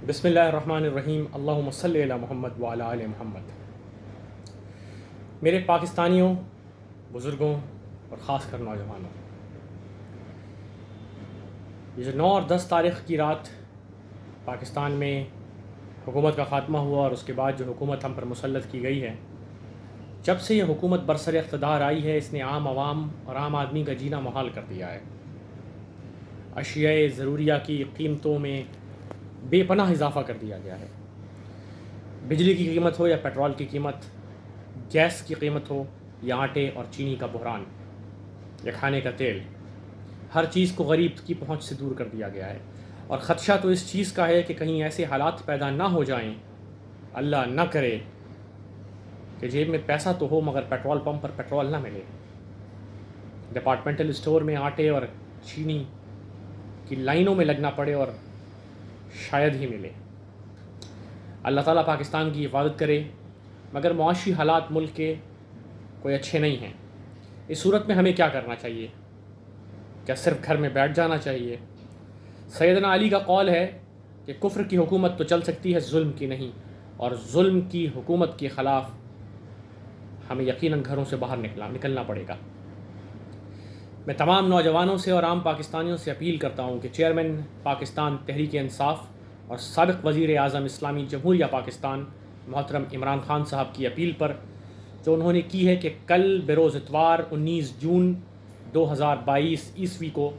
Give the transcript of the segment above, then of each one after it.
بسم اللہ الرحمن الرحیم، اللہم صلی علی محمد وعلی آل محمد۔ میرے پاکستانیوں، بزرگوں اور خاص کر نوجوانوں، یہ جو 9 اور 10 تاریخ کی رات پاکستان میں حکومت کا خاتمہ ہوا اور اس کے بعد جو حکومت ہم پر مسلط کی گئی ہے، جب سے یہ حکومت برسر اقتدار آئی ہے، اس نے عام عوام اور عام آدمی کا جینا محال کر دیا ہے۔ اشیاء ضروریہ کی قیمتوں میں بے پناہ اضافہ کر دیا گیا ہے۔ بجلی کی قیمت ہو یا پیٹرول کی قیمت، گیس کی قیمت ہو یا آٹے اور چینی کا بحران یا کھانے کا تیل، ہر چیز کو غریب کی پہنچ سے دور کر دیا گیا ہے۔ اور خدشہ تو اس چیز کا ہے کہ کہیں ایسے حالات پیدا نہ ہو جائیں، اللہ نہ کرے، کہ جیب میں پیسہ تو ہو مگر پیٹرول پمپ پر پیٹرول نہ ملے، ڈپارٹمنٹل اسٹور میں آٹے اور چینی کی لائنوں میں لگنا پڑے اور شاید ہی ملے۔ اللہ تعالیٰ پاکستان کی حفاظت کرے، مگر معاشی حالات ملک کے کوئی اچھے نہیں ہیں۔ اس صورت میں ہمیں کیا کرنا چاہیے؟ کیا صرف گھر میں بیٹھ جانا چاہیے؟ سیدنا علی کا قول ہے کہ کفر کی حکومت تو چل سکتی ہے، ظلم کی نہیں، اور ظلم کی حکومت کے خلاف ہمیں یقیناً گھروں سے باہر نکلنا پڑے گا۔ میں تمام نوجوانوں سے اور عام پاکستانیوں سے اپیل کرتا ہوں کہ چیئرمین پاکستان تحریک انصاف اور سابق وزیر اعظم اسلامی جمہوریہ پاکستان محترم عمران خان صاحب کی اپیل پر، جو انہوں نے کی ہے کہ کل بروز اتوار 19 جون 2022 عیسوی کو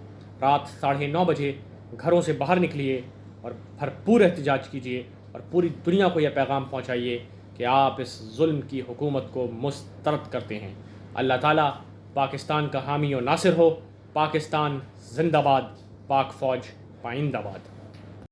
رات 9:30 بجے گھروں سے باہر نکلیے اور بھرپور احتجاج کیجیے اور پوری دنیا کو یہ پیغام پہنچائیے کہ آپ اس ظلم کی حکومت کو مسترد کرتے ہیں۔ اللہ تعالیٰ پاکستان کا حامی و ناصر ہو۔ پاکستان زندہ باد، پاک فوج پائندہ باد۔